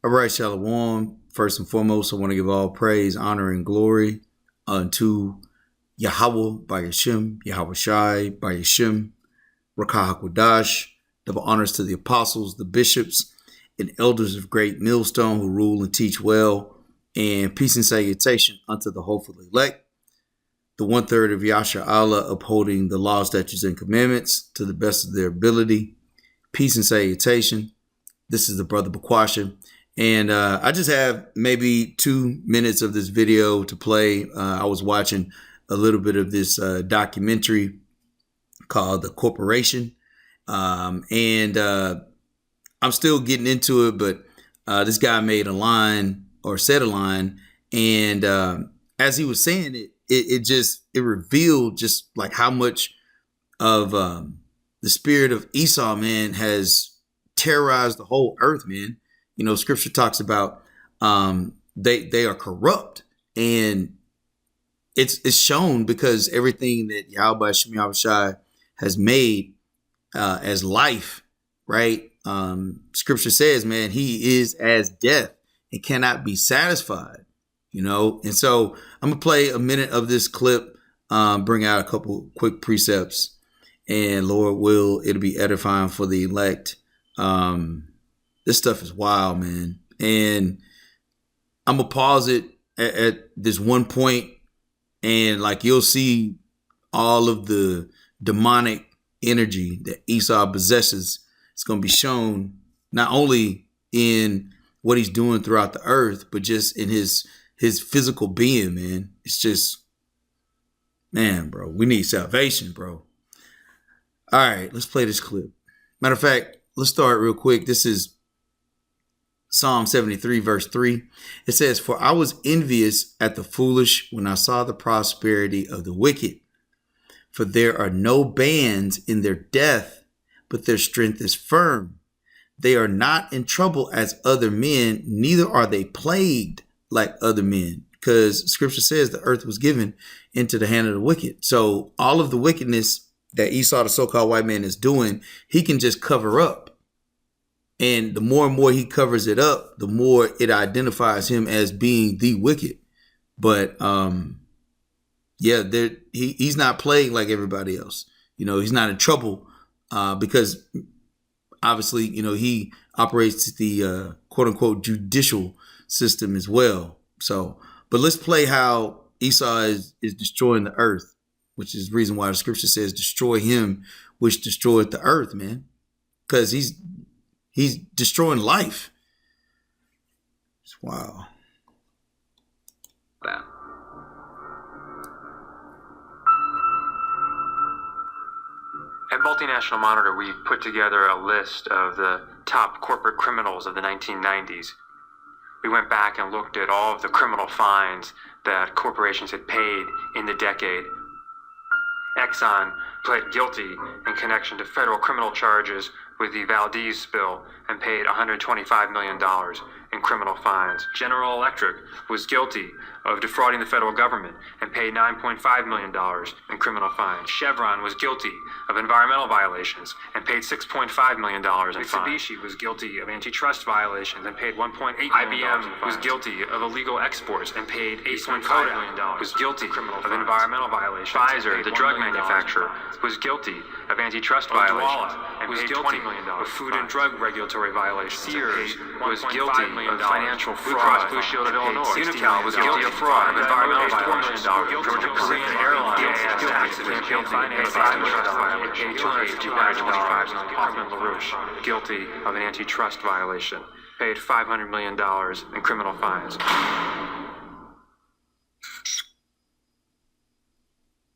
All right, Shalom. First and foremost, I want to give all praise, honor, and glory unto Yahweh by Yashim, Yahweh Shai by Yashim, Rakah HaKodash. Double honors to the apostles, the bishops, and elders of great millstone who rule and teach well. And peace and salutation unto the hopeful elect, the 1/3 of Yasha Allah upholding the laws, statutes, and commandments to the best of their ability. Peace and salutation. This is the brother Bakwasha. And I just have maybe 2 minutes of this video to play. I was watching a little bit of this documentary called The Corporation. And I'm still getting into it, but this guy made a line or said a line. And as he was saying it, it revealed just like how much of the spirit of Esau, man, has terrorized the whole earth, man. You know, scripture talks about they are corrupt, and it's shown because everything that Yahweh Shem Yahweh Shai has made as life, right? Scripture says, man, he is as death and cannot be satisfied, you know? And so I'm gonna play a minute of this clip, bring out a couple quick precepts, and Lord will, it'll be edifying for the elect. This stuff is wild, man. And I'm gonna pause it at this one point, and like you'll see all of the demonic energy that Esau possesses. It's gonna be shown not only in what he's doing throughout the earth, but just in his physical being, man. It's just, man, bro, we need salvation, bro. All right, let's play this clip. Matter of fact, let's start real quick. This is Psalm 73, verse 3. It says, "For I was envious at the foolish when I saw the prosperity of the wicked. For there are no bands in their death, but their strength is firm. They are not in trouble as other men, neither are they plagued like other men." Because scripture says the earth was given into the hand of the wicked. So all of the wickedness that Esau, the so-called white man, is doing, he can just cover up. And the more and more he covers it up, the more it identifies him as being the wicked. But yeah, he's not plagued like everybody else. You know, he's not in trouble because obviously, you know, he operates the quote unquote judicial system as well. So, but let's play how Esau is destroying the earth, which is the reason why the scripture says, "Destroy him which destroyed the earth," man. Because he's destroying life. It's wild. That. At Multinational Monitor, we put together a list of the top corporate criminals of the 1990s. We went back and looked at all of the criminal fines that corporations had paid in the decade. Exxon pled guilty in connection to federal criminal charges with the Valdez spill and paid $125 million in criminal fines. General Electric was guilty of defrauding the federal government and paid $9.5 million in criminal fines. Chevron was guilty of environmental violations and paid $6.5 million in fines. Mitsubishi was guilty of antitrust violations and paid $1.8 million. IBM was guilty of illegal exports and paid $8.5 million. Was guilty of environmental violations. Pfizer, the drug manufacturer, was guilty of antitrust violations and was guilty of food and drug regulatory violations. Sears was guilty of financial fraud. Blue Shield of Illinois. Unical was guilty of fraud, environmental violations. Georgia Korean Airlines paid finance violations. Paid $225 million. Hoffman LaRouche guilty of an antitrust violation. Paid $500 million in criminal fines.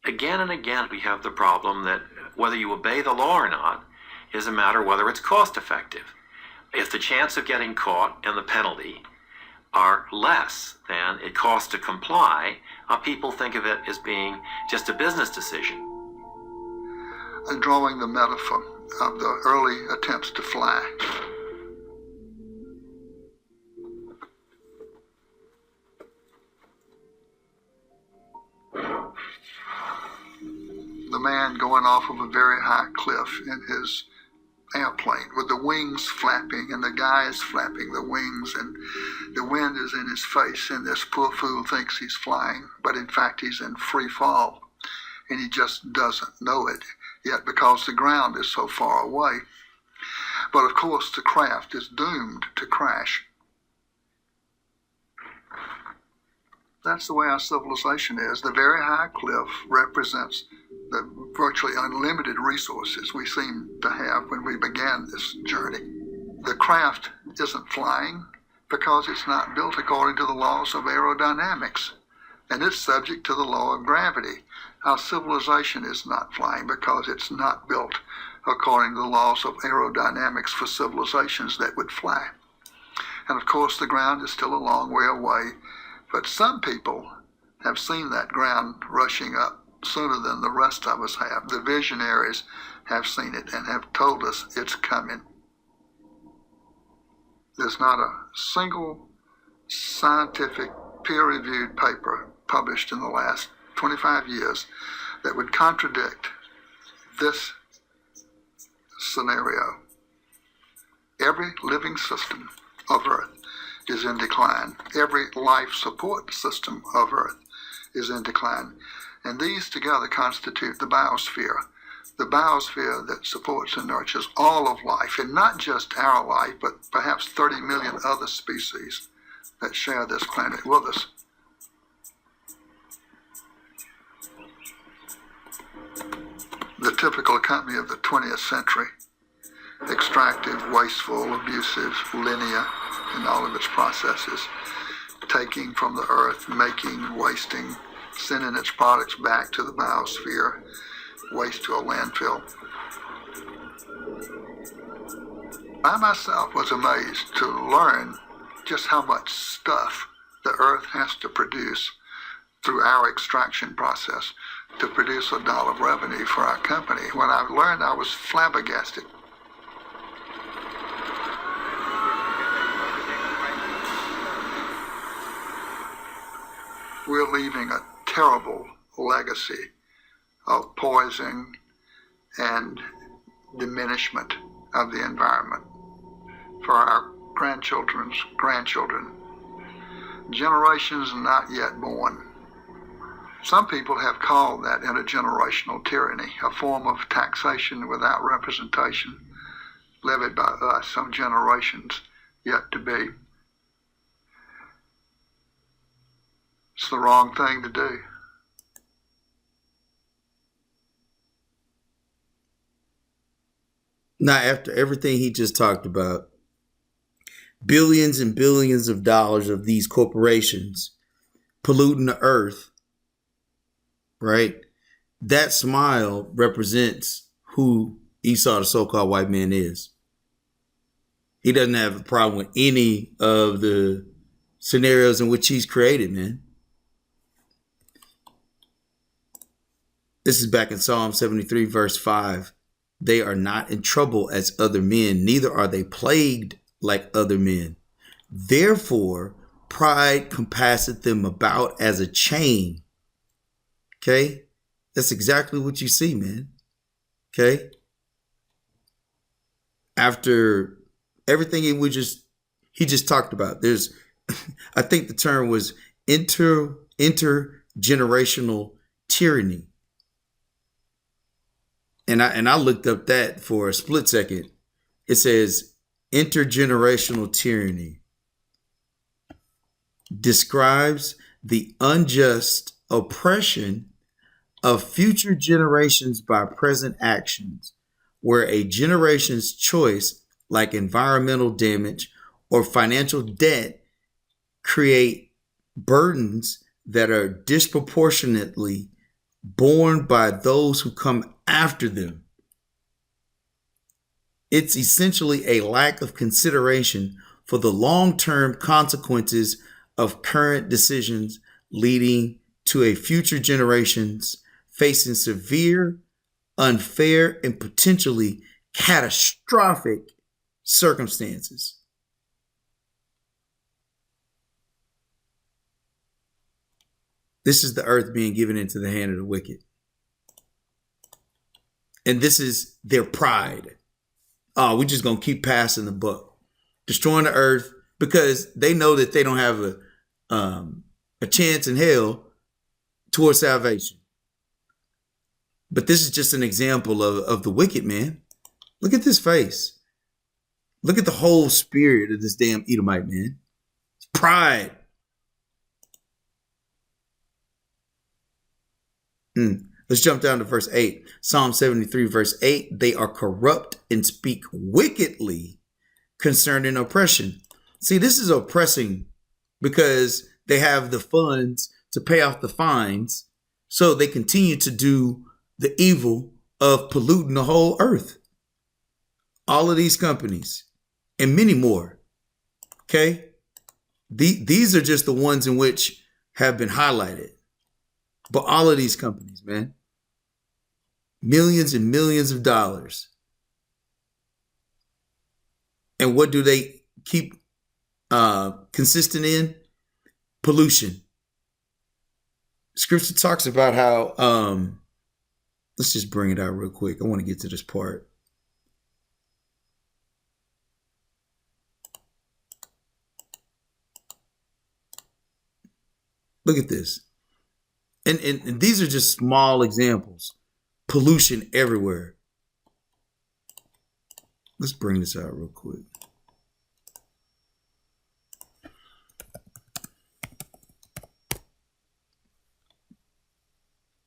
Again and again, we have the problem that whether you obey the law or not is a matter whether it's cost effective. If the chance of getting caught and the penalty are less than it costs to comply, people think of it as being just a business decision. And drawing the metaphor of the early attempts to fly. The man going off of a very high cliff in his airplane with the wings flapping and the guy is flapping the wings and the wind is in his face and this poor fool thinks he's flying, but in fact he's in free fall and he just doesn't know it yet because the ground is so far away. But of course the craft is doomed to crash. That's the way our civilization is. The very high cliff represents the virtually unlimited resources we seem to have when we began this journey. The craft isn't flying because it's not built according to the laws of aerodynamics, and it's subject to the law of gravity. Our civilization is not flying because it's not built according to the laws of aerodynamics for civilizations that would fly. And of course, the ground is still a long way away, but some people have seen that ground rushing up sooner than the rest of us have. The visionaries have seen it and have told us it's coming. There's not a single scientific peer-reviewed paper published in the last 25 years that would contradict this scenario. Every living system of Earth is in decline. Every life support system of Earth is in decline. And these together constitute the biosphere that supports and nurtures all of life, and not just our life, but perhaps 30 million other species that share this planet with us. The typical company of the 20th century, extractive, wasteful, abusive, linear in all of its processes, taking from the earth, making, wasting, sending its products back to the biosphere, waste to a landfill. I myself was amazed to learn just how much stuff the earth has to produce through our extraction process to produce $1 of revenue for our company. When I learned, I was flabbergasted. We're leaving a terrible legacy of poison and diminishment of the environment for our grandchildren's grandchildren, generations not yet born. Some people have called that intergenerational tyranny, a form of taxation without representation levied by us on generations yet to be. It's the wrong thing to do. Now, after everything he just talked about, billions and billions of dollars of these corporations polluting the earth, right? That smile represents who Esau, the so-called white man, is. He doesn't have a problem with any of the scenarios in which he's created, man. This is back in Psalm 73, verse 5. They are not in trouble as other men, neither are they plagued like other men. Therefore, pride compasseth them about as a chain. Okay? That's exactly what you see, man. Okay? After everything he just talked about, there's, I think the term was intergenerational tyranny. And I looked up that for a split second. It says intergenerational tyranny describes the unjust oppression of future generations by present actions, where a generation's choice, like environmental damage or financial debt, create burdens that are disproportionately borne by those who come after them. It's essentially a lack of consideration for the long-term consequences of current decisions, leading to a future generations facing severe, unfair, and potentially catastrophic circumstances. This is the earth being given into the hand of the wicked. And this is their pride. we're just going to keep passing the buck, destroying the earth, because they know that they don't have a chance in hell towards salvation. But this is just an example of the wicked, man. Look at this face. Look at the whole spirit of this damn Edomite, man. It's pride. Let's jump down to verse 8. Psalm 73, verse 8. They are corrupt and speak wickedly concerning oppression. See, this is oppressing because they have the funds to pay off the fines, so they continue to do the evil of polluting the whole earth. All of these companies and many more. Okay? These are just the ones in which have been highlighted. But all of these companies, man, millions and millions of dollars. And what do they keep consistent in? Pollution. Scripture talks about how, let's just bring it out real quick. I want to get to this part. Look at this. And these are just small examples. Pollution everywhere. Let's bring this out real quick.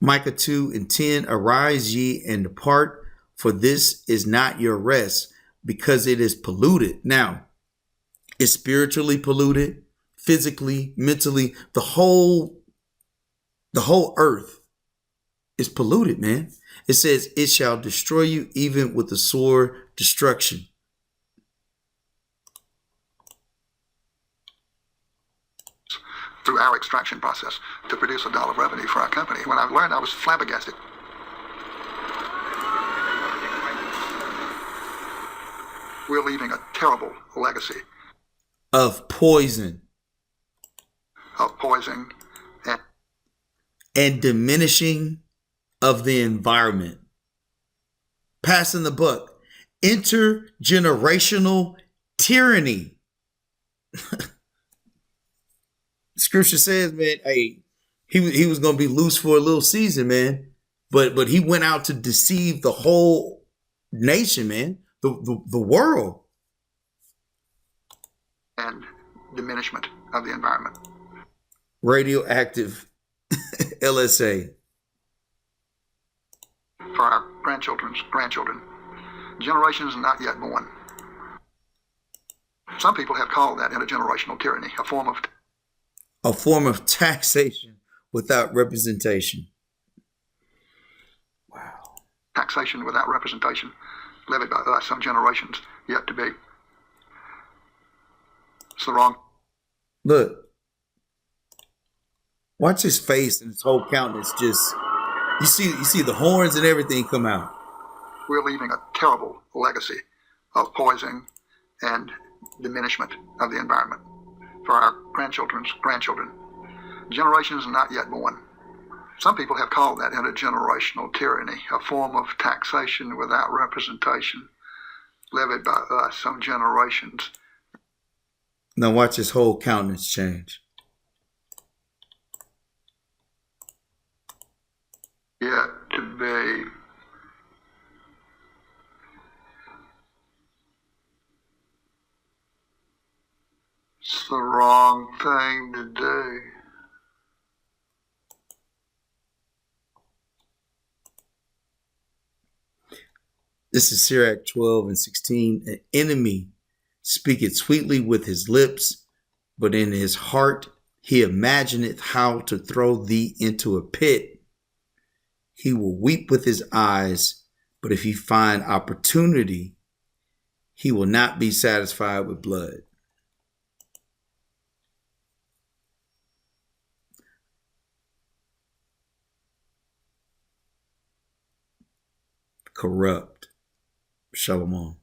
Micah 2:10, arise ye and depart, for this is not your rest, because it is polluted. Now, it's spiritually polluted, physically, mentally. The whole earth is polluted, man. It says, it shall destroy you even with the sword destruction. Through our extraction process to produce $1 of revenue for our company. When I learned, I was flabbergasted. We're leaving a terrible legacy of poison, and diminishing of the environment. Passing the buck. Intergenerational tyranny. Scripture says, man, hey, he was going to be loose for a little season, man. But he went out to deceive the whole nation, man. The world. And diminishment of the environment. Radioactive LSA. For our grandchildren's grandchildren. Generations not yet born. Some people have called that intergenerational tyranny, a form of taxation without representation. Wow. Taxation without representation, levied by some generations yet to be. It's the wrong. Look. Watch his face and his whole countenance. Just you see the horns and everything come out. We're leaving a terrible legacy of poison and diminishment of the environment for our grandchildren's grandchildren. Generations not yet born. Some people have called that intergenerational tyranny, a form of taxation without representation, levied by some generations. Now watch his whole countenance change. Yet to be. It's the wrong thing to do. This is Sirach 12:16. An enemy speaketh sweetly with his lips, but in his heart he imagineth how to throw thee into a pit. He will weep with his eyes, but if he find opportunity, he will not be satisfied with blood. Corrupt. Shalom.